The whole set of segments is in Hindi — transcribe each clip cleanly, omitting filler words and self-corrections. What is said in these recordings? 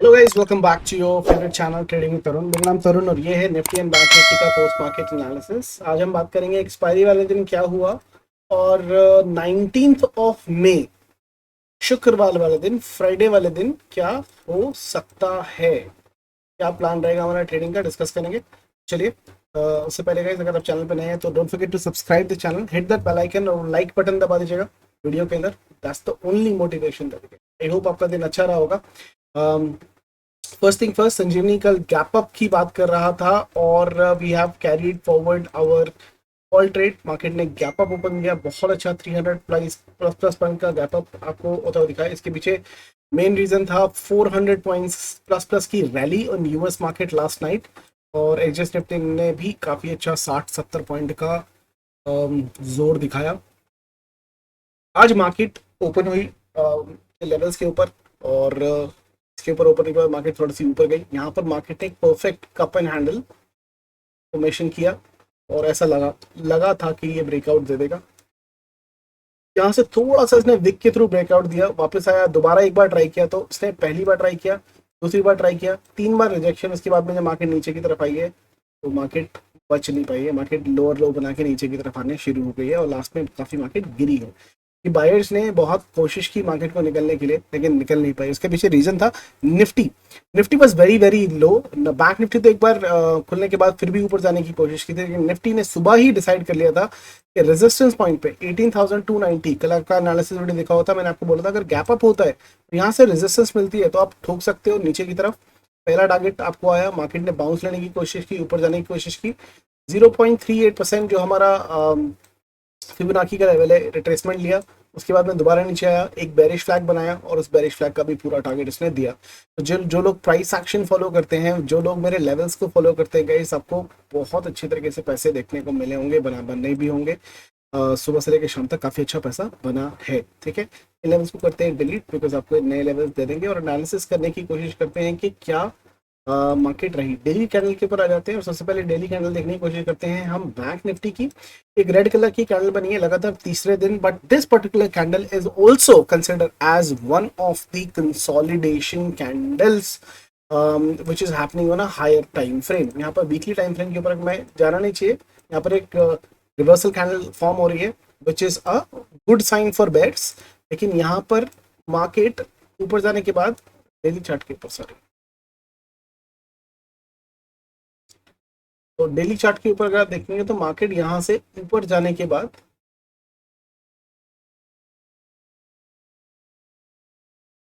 Hello guys, welcome back to your favourite channel trading with Tarun. मेरा नाम तरुण और ये है निफ्टी एंड बैंक निफ्टी का पोस्ट मार्केट एनालिसिस। आज हम बात करेंगे एक्सपायरी वाले दिन क्या हुआ और 19th ऑफ मई शुक्रवार वाले दिन, फ्राइडे वाले दिन क्या हो सकता है, क्या प्लान रहेगा हमारा ट्रेडिंग का, डिस्कस करेंगे। चलिए, उससे पहले गाइस अगर आप चैनल पे नए हैं तो don't forget to subscribe the channel, hit that bell icon और लाइक बटन दबा दीजिएगा वीडियो के अंदर। That's the only motivation that I hope आपका दिन अच्छा रहा होगा। फर्स्ट थिंग फर्स्ट, संजीवनी कल गैप अप की बात कर रहा था और we have carried forward our call trade. Market ने गैप अप ओपन किया, बहुत अच्छा 300 प्लस पॉइंट का गैप अप आपको होता हुआ दिखा। इसके पीछे मेन रीजन था 400 पॉइंट्स प्लस प्लस की rally on US market last night, और एचएस निफ्टी ने भी काफी अच्छा 60-70 पॉइंट का जोर दिखाया। आज मार्केट ओपन हुई लेवल्स के ऊपर और इसके ऊपर ओपन के बाद मार्केट थोड़ी सी ऊपर गई। यहाँ पर मार्केट ने एक perfect cup and handle formation किया और ऐसा लगा था कि ये ब्रेकआउट दे देगा। यहाँ से थोड़ा सा इसने विक के थ्रू ब्रेकआउट दिया, वापस आया, दोबारा एक बार ट्राई किया, तो इसने पहली बार ट्राई किया, दूसरी बार ट्राई किया, 3 बार रिजेक्शन। उसके बाद में जब मार्केट नीचे की तरफ आई है तो मार्केट बच नहीं पाई है, मार्केट लोअर लो बना के नीचे की तरफ आने शुरू हो गई है और लास्ट में काफी मार्केट गिरी है कि बायर्स ने बहुत कोशिश की मार्केट को निकलने के लिए लेकिन निकल नहीं पाई। उसके पीछे रीजन था निफ्टी। निफ्टी बस very very low. Bank Nifty तो एक बार खुलने के बाद फिर भी ऊपर जाने की कोशिश की थी, लेकिन निफ्टी ने सुबह ही डिसाइड कर लिया था कि रेजिस्टेंस पॉइंट पे 18,290 कल का एनालिसिस वीडियो देखा होता, मैंने आपको बोला था अगर गैप अप होता है तो यहाँ से रेजिस्टेंस मिलती है तो आप ठोक सकते हो नीचे की तरफ। पहला टारगेट आपको आया, मार्केट ने बाउंस लेने की कोशिश की, ऊपर जाने की कोशिश की। 0.38% जो हमारा फिबोनाची का लेवल है, रिट्रेसमेंट लिया। उसके बाद में दोबारा नीचे आया, एक बेरिश फ्लैग बनाया और उस बेरिश फ्लैग का भी पूरा टारगेट इसने दिया। तो जो जो लोग प्राइस एक्शन फॉलो करते हैं, जो लोग मेरे लेवल्स को फॉलो करते हैं गाइस, आपको बहुत अच्छी तरीके से पैसे देखने को मिले होंगे, बनने भी होंगे। सुबह से लेकर शाम तक काफी अच्छा पैसा बना है। ठीक है, इन लेवल्स को करते हैं डिलीट बिकॉज आपको नए लेवल्स दे देंगे और एनालिसिस करने की कोशिश करते हैं कि क्या मार्केट रही। डेली कैंडल के ऊपर आ जाते हैं और सबसे पहले डेली कैंडल देखने की कोशिश करते हैं हम बैंक निफ्टी की। एक रेड कलर की कैंडल बनी है लगातार तीसरे दिन, but this particular candle is also considered as one of the consolidation candles which is happening on a higher time frame. यहाँ पर वीकली टाइम फ्रेम के ऊपर मैं जाना नहीं चाहिए। यहाँ पर एक रिवर्सल कैंडल फॉर्म हो रही है which is a good sign for bets, लेकिन यहाँ पर मार्केट ऊपर जाने के बाद डेली चार्ट के ऊपर, सॉरी, तो डेली चार्ट के ऊपर अगर आप देखेंगे तो मार्केट यहां से ऊपर जाने के बाद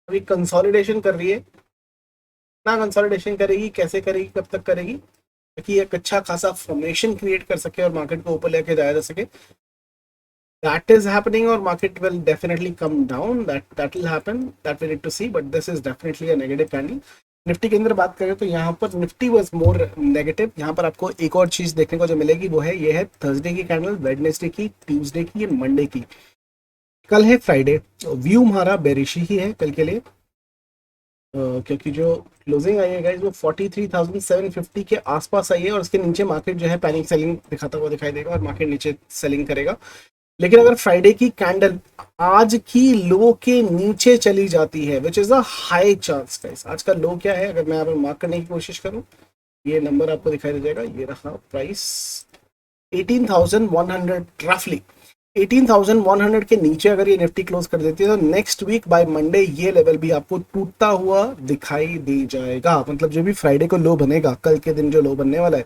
अभी कंसोलिडेशन कर रही है। ना कंसोलिडेशन करेगी, कैसे करेगी, कब तक करेगी, ताकि एक अच्छा खासा फॉर्मेशन क्रिएट कर सके और मार्केट को ऊपर लेके जाया जा सके। दैट इज हैपनिंग और market will definitely come down, that will happen, that we need to see, but this is definitely a negative candle. Nifty के अंदर बात करें तो यहाँ पर निफ्टी वाज मोर नेगेटिव। यहाँ पर आपको एक और चीज देखने को जो मिलेगी वो है, ये है थर्सडे की कैंडल, वेडनेसडे की, ट्यूसडे की, मंडे की। कल है फ्राइडे, व्यू हमारा बेरिश ही है कल के लिए, क्योंकि जो क्लोजिंग आई है गाइस वो 43,750 के आसपास आई है और उसके नीचे मार्केट जो है पैनिक सेलिंग दिखाता हुआ दिखाई देगा और मार्केट नीचे सेलिंग करेगा। लेकिन अगर फ्राइडे की कैंडल आज की लो के नीचे चली जाती है, which is a high chance guys, आज का लो क्या है अगर मैं यहाँ पर मार्क करने की कोशिश करूं, ये नंबर आपको दिखाई दे जाएगा, ये रहा प्राइस 18,100 रफली। 18,100 के नीचे अगर ये निफ्टी क्लोज कर देती है तो नेक्स्ट वीक बाय मंडे ये लेवल भी आपको टूटता हुआ दिखाई दे जाएगा। मतलब जो भी फ्राइडे को लो बनेगा, कल के दिन जो लो बनने वाला है,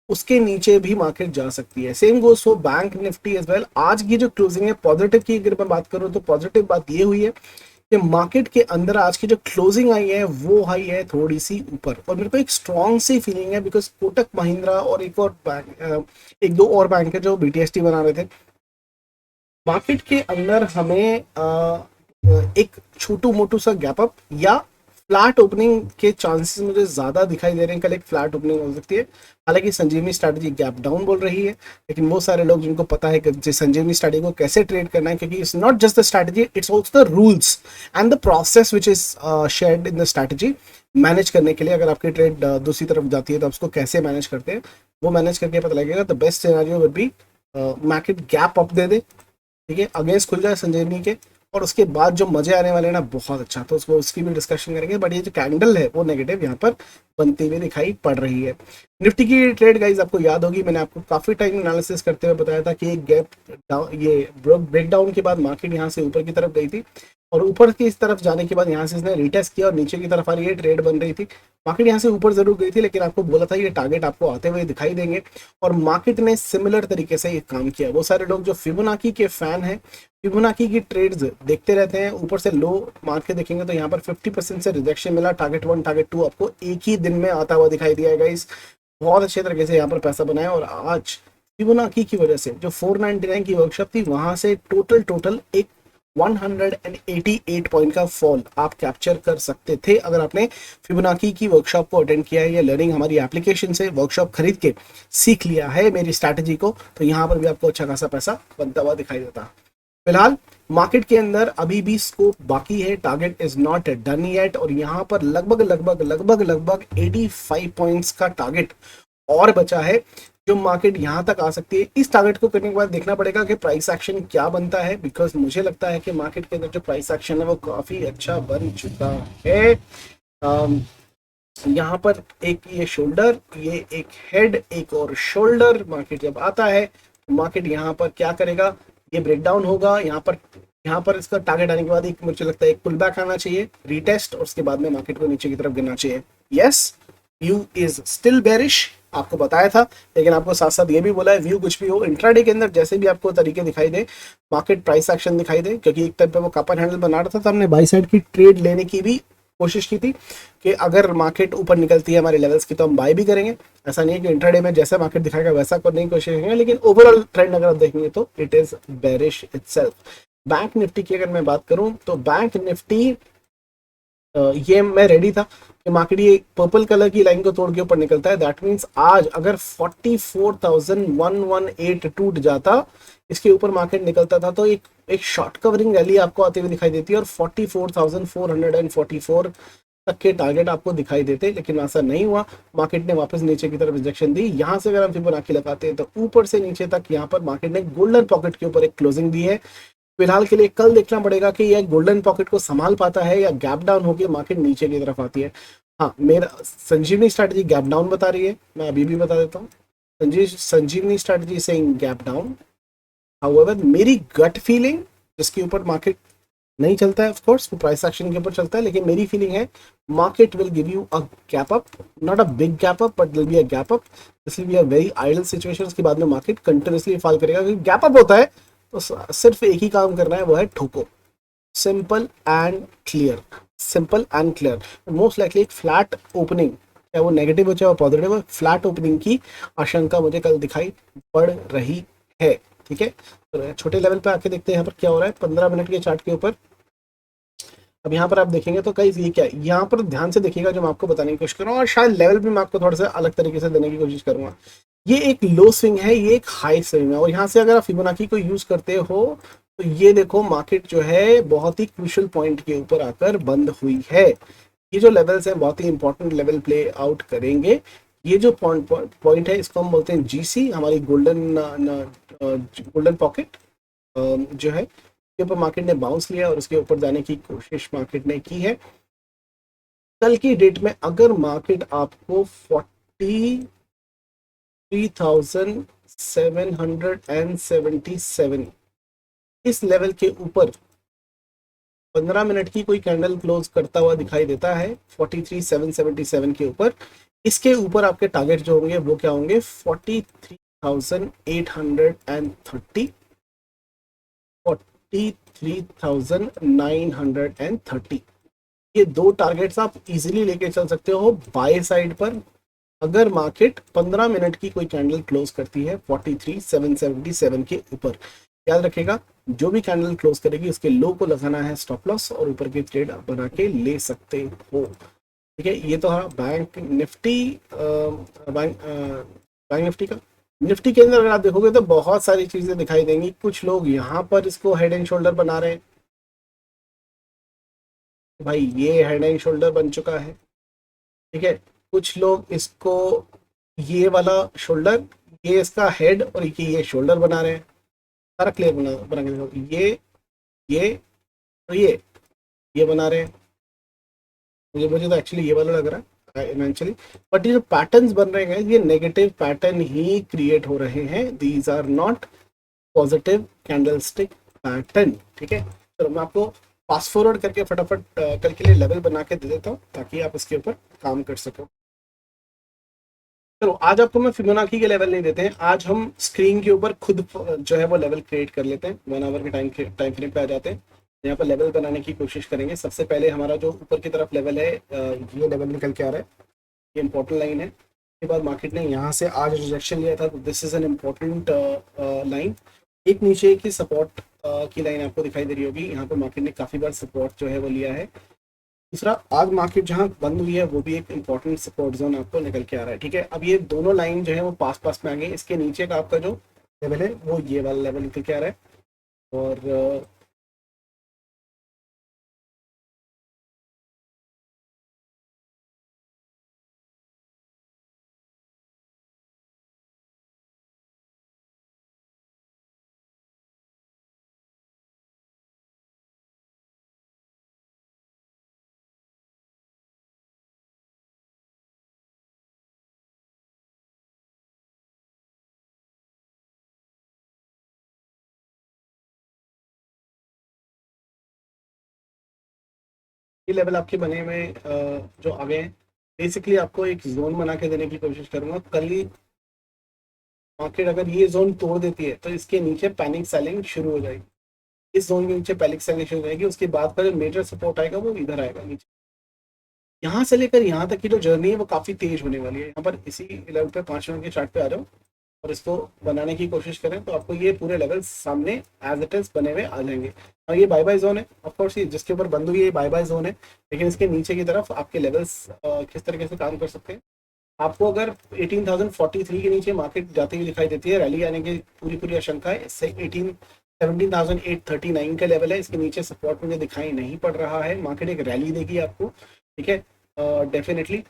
उसके नीचे भी मार्केट जा सकती है। Same goes for bank Nifty as well. आज की जो क्लोजिंग है पॉजिटिव की अगर मैं बात करूं तो पॉजिटिव बात ये हुई है कि मार्केट के अंदर आज की जो क्लोजिंग आई है वो आई है थोड़ी सी ऊपर, और मेरे को एक स्ट्रॉन्ग सी फीलिंग है बिकॉज कोटक महिंद्रा और एक और बैंक, एक दो और बैंक है जो बीटीएसटी बना रहे थे, मार्केट के अंदर हमें एक छोटू मोटू सा गैप अप या फ्लैट ओपनिंग के चांसेस मुझे ज्यादा दिखाई दे रहे हैं। कल एक फ्लैट ओपनिंग हो सकती है। हालांकि संजीवनी स्ट्रैटेजी गैप डाउन बोल रही है, लेकिन वो सारे लोग जिनको पता है कि संजीवनी स्ट्रैटेजी को कैसे ट्रेड करना है, क्योंकि it's not just the strategy, it's also the rules and the process which is shared in the strategy. Manage करने के लिए अगर आपकी ट्रेड दूसरी तरफ जाती है तो आप उसको कैसे मैनेज करते हैं, वो मैनेज करके पता लगेगा। The best scenario would be market gap up दे दे, ठीक है, अगेंस्ट खुल जाए संजीवनी के, और उसके बाद जो मजे आने वाले हैं ना बहुत अच्छा, तो उसको उसकी भी डिस्कशन करेंगे। बट ये जो कैंडल है वो नेगेटिव यहाँ पर बनती हुई दिखाई पड़ रही है। निफ्टी की ट्रेड गाइज आपको याद होगी, मैंने आपको काफी टाइम एनालिसिस करते हुए बताया था कि एक गैप डाउन, ये ब्रेकडाउन के बाद मार्केट यहाँ से ऊपर की तरफ गई थी, और ऊपर की इस तरफ जाने के बाद यहाँ से इसने रिटेस्ट किया और नीचे की तरफ आ रही है, ट्रेड बन रही थी। मार्केट यहाँ से ऊपर जरूर गई थी, लेकिन आपको बोला था ये टारगेट आपको आते हुए दिखाई देंगे, और मार्केट ने सिमिलर तरीके से ये काम किया। वो सारे लोग जो फिबोनाची के फैन हैं, फिबोनाची की ट्रेड्स देखते रहते हैं, ऊपर से लो मार्क के देखेंगे तो यहाँ पर 50% से रिजेक्शन मिला। टारगेट 1 टारगेट 2 आपको एक ही दिन में आता हुआ दिखाई दिया है गाइस। बहुत अच्छे तरीके से यहाँ पर पैसा बनाया, और आज फिबोनाची की वजह से जो 499 की वर्कशॉप थी वहां से टोटल एक 188 पॉइंट का फॉल आप कैप्चर कर सकते थे अगर आपने फिबोनाची की वर्कशॉप को अटेंड किया है या लर्निंग हमारी एप्लीकेशन से वर्कशॉप खरीद के सीख लिया है मेरी स्ट्रैटेजी को, तो यहाँ पर भी आपको अच्छा खासा पैसा बनता हुआ दिखाई देता। फिलहाल मार्केट के अंदर अभी भी स्कोप बाकी है, target is not done yet, और यहाँ पर लगभग 85 पॉइंट्स का टारगेट और बचा है जो मार्केट यहां तक आ सकती है। इस टारगेट को करने के बाद देखना पड़ेगा कि प्राइस एक्शन क्या बनता है, बिकॉज मुझे लगता है कि मार्केट के अंदर जो प्राइस एक्शन है वो काफी अच्छा बन चुका है। यहाँ पर एक ये शोल्डर, ये एक हेड, एक और शोल्डर, मार्केट जब आता है तो मार्केट यहाँ पर क्या करेगा, ये ब्रेकडाउन होगा। यहाँ पर इसका टारगेट आने के बाद एक मुझे लगता है एक पुल बैक आना चाहिए, रीटेस्ट, और उसके बाद में मार्केट को नीचे की तरफ गिरना चाहिए। Yes, view is still bearish, आपको बताया था, लेकिन आपको साथ साथ ये भी बोला है व्यू कुछ भी हो इंट्राडे के अंदर जैसे भी आपको तरीके दिखाई दे, मार्केट प्राइस एक्शन दिखाई दे, क्योंकि एक टाइम पे वो कपर हैंडल बना रहा था तो हमने बाई साइड की ट्रेड लेने की भी कोशिश की थी कि अगर मार्केट ऊपर निकलती है हमारे लेवल्स की तो हम बाय भी करेंगे। ऐसा नहीं है कि इंट्राडे में जैसा मार्केट दिखाएगा वैसा करने की कोशिश करेंगे, लेकिन ओवरऑल ट्रेंड अगर आप देखेंगे तो it is bearish itself. Bank Nifty की अगर मैं बात करूं तो बैंक निफ्टी ये मैं रेडी था कि मार्केट ये पर्पल कलर की लाइन को तोड़ के ऊपर निकलता है। दैट मींस आज अगर 44,118 टूट जाता, इसके ऊपर मार्केट निकलता था, तो एक शॉर्ट कवरिंग रैली आपको आते हुए दिखाई देती है और 44,444 तक के टारगेट आपको दिखाई देते, लेकिन ऐसा नहीं हुआ। मार्केट ने वापस नीचे की तरफ रिजेक्शन दी। यहां से अगर हम फिबोनाची लगाते हैं तो ऊपर से नीचे तक यहाँ पर मार्केट ने गोल्डन पॉकेट के ऊपर एक क्लोजिंग दी है। फिलहाल के लिए कल देखना पड़ेगा कि यह गोल्डन पॉकेट को संभाल पाता है या गैप डाउन होकर मार्केट नीचे की तरफ आती है। हाँ, मेरा संजीवनी स्ट्रैटेजी गैप डाउन बता रही है, मैं अभी भी बता देता हूँ। Sanjeevani strategy saying gap down. However मेरी गट फीलिंग, जिसके ऊपर मार्केट नहीं चलता है ऑफ कोर्स, वो प्राइस एक्शन के ऊपर चलता है, लेकिन मेरी फीलिंग है market will give you a gap up, not a big gap up but will be a gap up. This will be a very ideal situation. उसके बाद में मार्केट कंटिन्यूसली फॉल करेगा, क्योंकि गैप अप होता है तो सिर्फ एक ही काम करना है, वो है ठोको। Simple and clear, simple and clear. Most likely एक फ्लैट ओपनिंग, चाहे वो नेगेटिव हो चाहे वो पॉजिटिव हो, फ्लैट ओपनिंग की आशंका मुझे कल दिखाई पड़ रही है। ठीक है, तो छोटे लेवल पे आके देखते हैं यहाँ पर क्या हो रहा है 15 मिनट के चार्ट के ऊपर। अब यहाँ पर आप देखेंगे तो कई ये क्या है, यहाँ पर ध्यान से देखिएगा जो मैं आपको बताने की कोशिश कर रहा हूँ, और शायद लेवल भी मैं आपको थोड़ा सा अलग तरीके से देने की कोशिश करूंगा। ये एक लो स्विंग है, ये एक हाई स्विंग है, और यहाँ से अगर आप फिबोनाची को यूज करते हो तो ये देखो मार्केट जो है बहुत ही क्रूशियल पॉइंट के ऊपर आकर बंद हुई है। ये जो लेवल्स हैं बहुत ही इंपॉर्टेंट लेवल प्ले आउट करेंगे। ये जो पॉइंट है इसको हम बोलते हैं जीसी, हमारी गोल्डन पॉकेट जो है, के ऊपर मार्केट ने बाउंस लिया और उसके ऊपर जाने की कोशिश मार्केट ने की है। कल की डेट में अगर मार्केट आपको 43,777 इस लेवल के ऊपर 15 मिनट की कोई कैंडल क्लोज करता हुआ दिखाई देता है 43,777 के ऊपर, इसके ऊपर आपके टारगेट जो होंगे वो क्या होंगे 43,830, 43,930। ये दो टारगेट्स आप इजीली लेके चल सकते हो बाय साइड पर, अगर मार्केट 15 मिनट की कोई कैंडल क्लोज करती है 43,777 के ऊपर। याद रखिएगा जो भी कैंडल क्लोज करेगी उसके लो को लगाना है स्टॉप लॉस, और ऊपर की ट्रेड आप बना के ले सकते हो। ठीक है, ये तो है बैंक निफ्टी। बैंक निफ्टी का, निफ्टी के अंदर अगर आप देखोगे तो बहुत सारी चीजें दिखाई देंगी। कुछ लोग यहाँ पर इसको हेड एंड शोल्डर बना रहे हैं, भाई ये हेड एंड शोल्डर बन चुका है। ठीक है, कुछ लोग इसको ये वाला शोल्डर, ये इसका हेड और ये शोल्डर बना रहे हैं। सारा क्लियर बना के देखो, ये तो ये बना रहे हैं, मुझे तो एक्चुअली ये वाला लग रहा है इवेंचुअली, बट ये जो पैटर्न्स बन रहे हैं ये नेगेटिव पैटर्न ही क्रिएट हो रहे हैं, these are not positive candlestick pattern. ठीक है, चलो मैं आपको फास्ट फॉरवर्ड करके फटाफट कल के लिए लेवल बना के दे देता हूँ ताकि आप इसके ऊपर काम कर सको। चलो आज आपको मैं फिबोनाची के लेवल नहीं देते हैं, आज हम स्क्रीन के ऊपर खुद जो है वो लेवल क्रिएट कर लेते हैं, 1 आवर के टाइम फ्रेम पे आ जाते हैं, यहाँ पर लेवल बनाने की कोशिश करेंगे। सबसे पहले हमारा जो ऊपर की तरफ लेवल है ये लेवल निकल के आ रहा है, ये इंपॉर्टेंट लाइन है। उसके बाद मार्केट ने यहाँ से आज रिजेक्शन लिया था, तो this is an important line. एक नीचे की सपोर्ट की लाइन आपको दिखाई दे रही होगी, यहाँ पर मार्केट ने काफी बार सपोर्ट जो है वो लिया है। दूसरा, आज मार्केट जहां बंद हुई है वो भी एक इंपॉर्टेंट सपोर्ट जोन आपको निकल के आ रहा है। ठीक है, अब ये दोनों लाइन जो है वो पास पास में आ गई, इसके नीचे का आपका जो लेवल है वो ये वाला लेवल निकल के आ रहा है। और ये लेवल आपके बने हुए जो आ गए हैं, बेसिकली आपको एक जोन बना के देने की कोशिश करूंगा। कल ही मार्केट अगर ये जोन तोड़ देती है तो इसके नीचे पैनिक सेलिंग शुरू हो जाएगी, इस जोन के नीचे पैनिक सेलिंग शुरू हो जाएगी। उसके बाद का जो मेजर सपोर्ट आएगा वो इधर आएगा नीचे, यहाँ से लेकर यहाँ तक की जो जर्नी है वो काफी तेज होने वाली है। यहाँ पर इसी लेवल पे 5 मिनट के चार्ट पे आ जाओ और इसको बनाने की कोशिश करें तो आपको ये पूरे लेवल सामने एज इट इज बने हुए आ जाएंगे। और ये बाय बाय जोन है, ऑफ कोर्स ये जिसके ऊपर बंद हुई है ये बाय बाय जोन है, लेकिन इसके नीचे की तरफ आपके लेवल्स किस तरीके से काम कर सकते हैं। आपको अगर 18,043 के नीचे मार्केट जाती हुई दिखाई देती है, रैली आने की पूरी पूरी आशंका है। इससे 17,839 का लेवल है, इसके नीचे सपोर्ट मुझे दिखाई नहीं पड़ रहा है। मार्केट एक रैली देगी आपको, ठीक है, डेफिनेटली।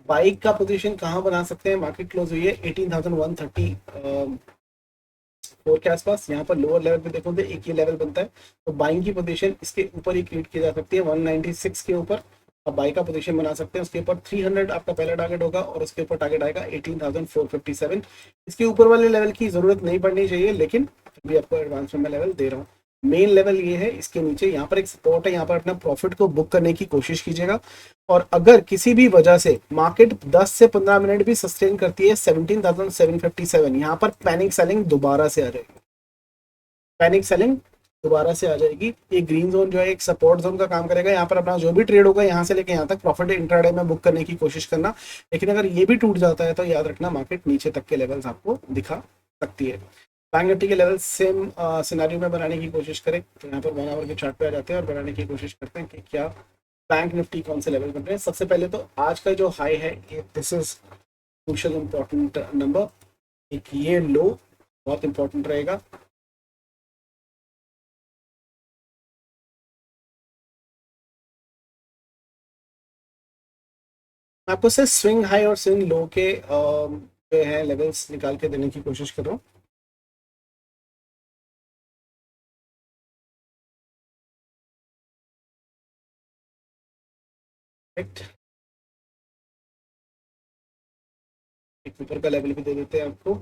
बाइक का पोजीशन कहाँ बना सकते हैं, मार्केट क्लोज हुई है 18,134 के आसपास, यहाँ पर लोअर लेवल पे देखो तो एक ही लेवल बनता है, तो बाइंग की पोजीशन इसके ऊपर ही क्रिएट की जा सकती है 196 के ऊपर। आप बाई का पोजीशन बना सकते हैं, उसके ऊपर 300 आपका पहला टारगेट होगा और उसके ऊपर टारगेट आएगा 18,457। इसके ऊपर वाले लेवल की जरूरत नहीं पड़नी चाहिए, लेकिन फिर भी आपको एडवांस में मैं लेवल दे रहा हूँ। मेन लेवल ये है, इसके नीचे यहाँ पर एक सपोर्ट है, यहाँ पर अपना प्रॉफिट को बुक करने की कोशिश कीजिएगा। और अगर किसी भी वजह से मार्केट 10 से 15 मिनट भी सस्टेन करती है 17,757, यहाँ पर पैनिक सेलिंग दोबारा से आ जाएगी, पैनिक सेलिंग दोबारा से आ जाएगी। ये ग्रीन जोन जो है एक सपोर्ट जोन का काम करेगा, यहाँ पर अपना जो भी ट्रेड होगा यहाँ से लेके यहाँ तक प्रॉफिट इंट्राडे में बुक करने की कोशिश करना। लेकिन अगर ये भी टूट जाता है तो याद रखना मार्केट नीचे तक के लेवल्स आपको दिखा सकती है। बैंक निफ्टी के लेवल सेम सिनेरियो में बनाने की कोशिश करें, तो यहाँ पर 1 आवर के चार्ट पे आ जाते हैं और बनाने की कोशिश करते हैं कि क्या बैंक निफ्टी कौन से लेवल बन रहे हैं। सबसे पहले तो आज का जो हाई है ये this is crucial important number, एक ये लो बहुत इंपॉर्टेंट रहेगा। मैं आपको सिर्फ स्विंग हाई और स्विंग लो के जो है लेवल्स निकाल के देने की कोशिश कर रहा हूँ। राइट, एक ऊपर का लेवल भी दे देते हैं आपको।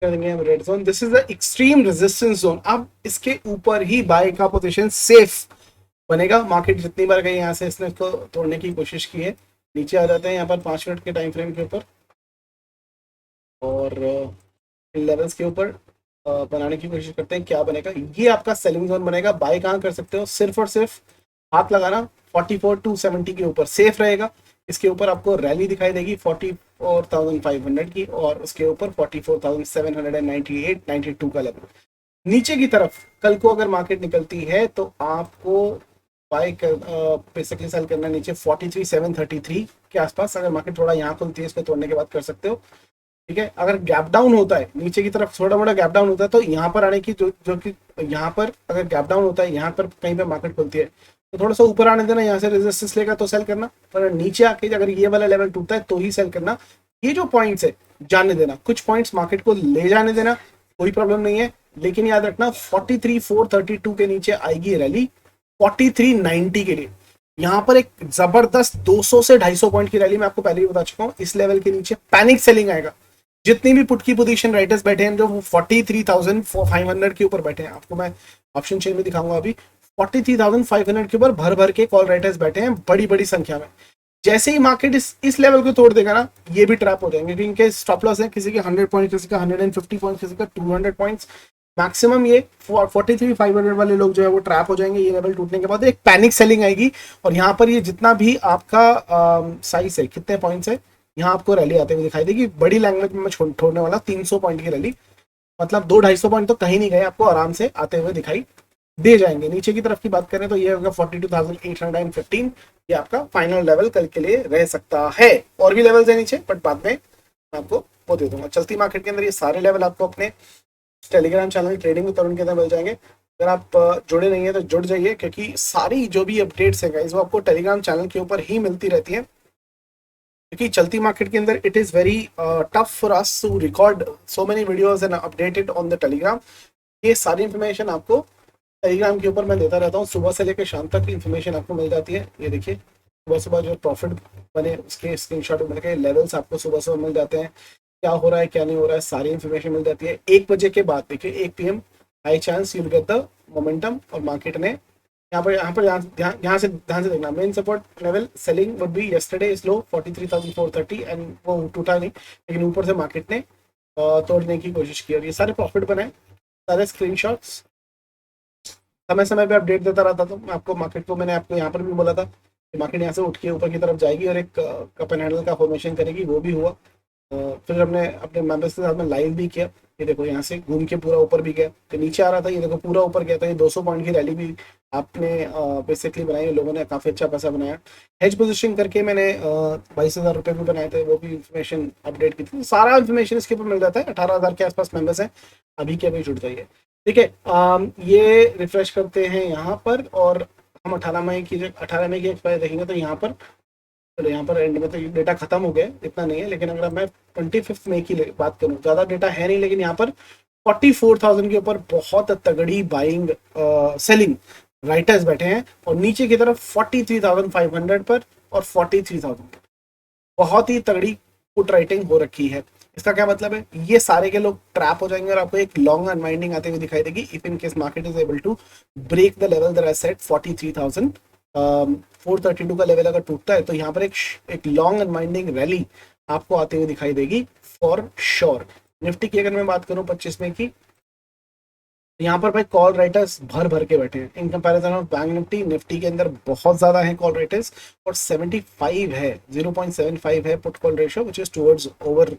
कर देंगे हम red zone, this is the extreme resistance zone. अब इसके ऊपर ही बाय का पोजीशन सेफ बनेगा। मार्केट जितनी बार गई यहाँ से इसने इसको तोड़ने की कोशिश की है। नीचे आ जाते हैं यहाँ पर 5 मिनट के टाइम फ्रेम के ऊपर और इन लेवल्स के ऊपर बनाने की कोशिश करते हैं क्या बनेगा। ये आपका सेलिंग जोन बनेगा। बाय कहाँ कर सकते हो, सिर्फ और सिर्फ हाथ लगाना 44,270 के ऊपर सेफ रहेगा। इसके ऊपर आपको रैली दिखाई देगी 44,500 की और उसके ऊपर 44,798 92 का लेवल। नीचे की तरफ कल को अगर मार्केट निकलती है तो आपको बाय कर बेसिकली सेल करना नीचे 43,733 के आसपास। अगर मार्केट थोड़ा यहाँ खुलती है इसको तोड़ने के बाद कर सकते हो, ठीक है। अगर गैप डाउन होता है नीचे की तरफ, थोड़ा मोटा गैप डाउन होता है तो यहाँ पर आने की जो कि यहाँ पर अगर गैप डाउन होता है, यहाँ पर कहीं पे मार्केट खुलती है तो थोड़ा सा ऊपर आने देना, यहाँ से रेजिस्टेंस लेगा तो सेल करना, पर नीचे आके अगर ये वाला लेवल टूटता है तो ही सेल करना। ये जो पॉइंट्स है जाने देना, कुछ पॉइंट्स मार्केट को ले जाने देना, कोई प्रॉब्लम नहीं है, लेकिन याद रखना 43,432 के नीचे आएगी रैली 43,90 के लिए। यहाँ पर एक जबरदस्त 200 से 250 पॉइंट की रैली मैं आपको पहले ही बता चुका हूँ। इस लेवल के नीचे पैनिक सेलिंग आएगा। जितनी भी पुट की पोजीशन राइटर्स बैठे हैं जो 43,500 के ऊपर बैठे हैं, आपको मैं ऑप्शन चेन में दिखाऊंगा अभी, 43,500 के ऊपर भर भर के कॉल राइटर्स बैठे हैं बड़ी बड़ी संख्या में। जैसे ही मार्केट इस लेवल को तोड़ देगा ना, ये भी ट्रैप हो जाएंगे, क्योंकि इनके स्टॉप लॉस है किसी के 100 पॉइंट, किसी का 150 पॉइंट, किसी का 200 पॉइंट्स मैक्सिमम। ये 43,500 वाले लोग जो है वो ट्रैप हो जाएंगे ये लेवल टूटने के बाद। एक पैनिक सेलिंग आएगी और यहाँ पर ये जितना भी आपका साइज है, कितने पॉइंट्स है, यहाँ आपको रैली आते हुए दिखाई देगी। बड़ी लैंग्वेज में मैं छोड़ने वाला 300 पॉइंट की रैली, मतलब 200-250 पॉइंट तो कहीं नहीं गए, आपको आराम से आते हुए दिखाई दे जाएंगे। नीचे की तरफ की बात करें तो ये होगा 42,815, ये आपका फाइनल लेवल कल के लिए रह सकता है। और भी लेवल्स है नीचे, बट बाद में आपको वो दे दूंगा। चलती मार्केट के अंदर ये सारे लेवल आपको अपने टेलीग्राम चैनल ट्रेडिंग विद तरुण के अंदर मिल जाएंगे। अगर आप जुड़े नहीं है तो जुड़ जाइए, क्योंकि सारी जो भी अपडेट्स है गाइस वो आपको टेलीग्राम चैनल के ऊपर ही मिलती रहती है। क्योंकि चलती मार्केट के अंदर it is very tough for us to record so many videos and update it on the Telegram. ये सारी इन्फॉर्मेशन आपको टेलीग्राम के ऊपर मैं देता रहता हूँ, सुबह से लेकर शाम तक इन्फॉर्मेशन आपको मिल जाती है। ये देखिए सुबह सुबह जो प्रॉफिट बने उसके स्क्रीनशॉट मिल के लेवल्स आपको सुबह सुबह मिल जाते हैं, क्या हो रहा है क्या नहीं हो रहा है सारी इन्फॉर्मेशन मिल जाती है। 1 बजे के बाद देखिए 1 PM high chance you will get the momentum. और मार्केट ने यहाँ से ध्यान से देखना, main support level selling would be yesterday is low 43,430 and वो टूटा नहीं, लेकिन ऊपर से मार्केट ने तोड़ने की कोशिश की और ये सारे प्रॉफिट बनाए, सारे स्क्रीनशॉट्स समय समय पे अपडेट देता रहता था मैं आपको। मार्केट को मैंने आपको यहाँ पर भी बोला था कि मार्केट यहाँ से उठ के ऊपर की तरफ जाएगी और एक कप एंड हैंडल का फॉर्मेशन करेगी, वो भी हुआ। फिर हमने अपने मेंबर्स के साथ में लाइव भी किया। ये देखो यहाँ से घूम के पूरा ऊपर भी गया, तो नीचे आ रहा था, ये देखो पूरा ऊपर गया था। ये 200 पॉइंट की रैली भी आपने बेसिकली बनाई, लोगों ने काफ़ी अच्छा पैसा बनाया। हेज पोजीशन करके मैंने 22,000 रुपये भी बनाए थे, वो भी इन्फॉर्मेशन अपडेट की थी। सारा इन्फॉर्मेशन इसके ऊपर मिल जाता है। 18,000 के आसपास मेंबर्स हैं अभी के अभी, जुड़ जाइए, ठीक है। ये रिफ्रेश करते हैं यहाँ पर और हम 18 मई की एक्सपायर देखेंगे तो यहाँ पर, चलो यहाँ पर एंड में तो डेटा खत्म हो गया, इतना नहीं है। लेकिन अगर मैं 25 मई की बात करूँ, ज़्यादा डेटा है नहीं, लेकिन यहाँ पर 44,000 के ऊपर बहुत तगड़ी बाइंग सेलिंग राइटर्स बैठे हैं और नीचे की तरफ 43,500 पर और 43,000 बहुत ही तगड़ी पुट राइटिंग हो रखी है। इसका क्या मतलब है, ये सारे के लोग ट्रैप हो जाएंगे और आपको एक लॉन्ग अनवाइंडिंग आते हुए दिखाई देगी if in case market is able to break the level that I set 43,432 का लेवल अगर टूटता है तो यहाँ पर एक लॉन्ग अनवाइंडिंग रैली आपको आते हुए दिखाई देगी फॉर श्योर। निफ्टी की अगर मैं बात करूँ 25 में की, यहाँ पर भाई कॉल राइटर्स भर भर के बैठे हैं in comparison of bank Nifty. Nifty के अंदर बहुत ज़्यादा है कॉल राइटर्स और 75 है, 0.75 है put call ratio which is towards over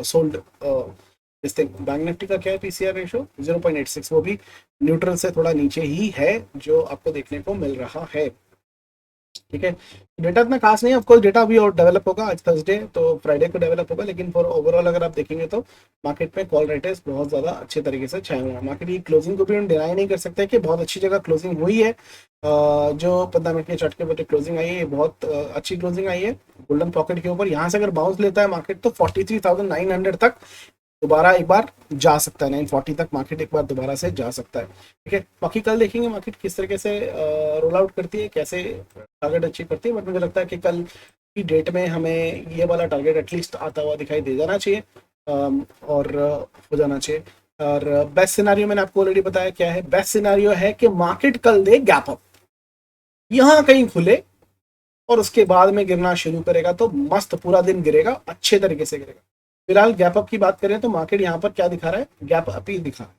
sold this thing. Bank Nifty का क्या है पीसीआर रेशो 0.86, वो भी न्यूट्रल से थोड़ा नीचे ही है जो आपको देखने को मिल रहा है, ठीक है। डेटा इतना खास नहीं है, ऑफकोर्स डेटा अभी और डेवलप होगा, आज थर्सडे तो फ्राइडे को डेवलप होगा, लेकिन फॉर ओवरऑल अगर आप देखेंगे तो मार्केट में कॉल राइटर्स बहुत ज़्यादा अच्छे तरीके से छाए हुए हैं। मार्केट की क्लोजिंग को भी हम डिनाई नहीं कर सकते कि बहुत अच्छी जगह क्लोजिंग हुई है। जो 15 मिनट के चार्ट के ऊपर क्लोजिंग आई है, बहुत अच्छी क्लोजिंग आई है गोल्डन पॉकेट के ऊपर। यहाँ से अगर बाउंस लेता है मार्केट तो 43,900 तक दोबारा एक बार जा सकता है, 940 तक मार्केट एक बार दोबारा से जा सकता है, ठीक है। बाकी कल देखेंगे मार्केट किस तरीके से रोल आउट करती है, कैसे टारगेट अचीव करती है, बट मुझे लगता है कि कल की डेट में हमें ये वाला टारगेट एटलीस्ट आता हुआ दिखाई दे जाना चाहिए और हो जाना चाहिए। और बेस्ट सिनारियो मैंने आपको ऑलरेडी बताया क्या है। बेस्ट सिनारियो है कि मार्केट कल दे गैप अप, यहाँ कहीं खुले और उसके बाद में गिरना शुरू करेगा तो मस्त पूरा दिन गिरेगा, अच्छे तरीके से गिरेगा। फिलहाल गैप अप की बात करें तो मार्केट यहाँ पर क्या दिखा रहा है, गैप अप ही दिखा रहा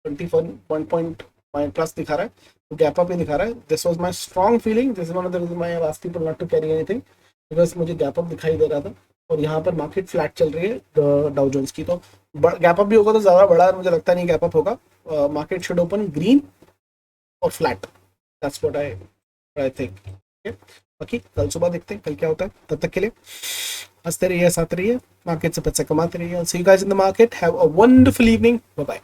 है, 21 पॉइंट प्लस दिखा रहा है, तो गैप अप ही दिखा रहा है। This was my strong feeling, this is one of the reason why I asked people not to carry anything, because मुझे गैप अप दिखाई दे रहा था और यहाँ पर मार्केट फ्लैट चल रही है डाउ जोन्स की। तो गैप अप भी होगा तो ज़्यादा बड़ा है, मुझे लगता नहीं गैप अप होगा। मार्केट शुड ओपन ग्रीन और flat, that's what I think. बाकी कल सुबह देखते हैं कल क्या होता है। तब तक के लिए हंसते रहिए, हंसाते रहिए, मार्केट से पैसे कमाते रहिए। See you guys in the market, have a wonderful evening, bye bye.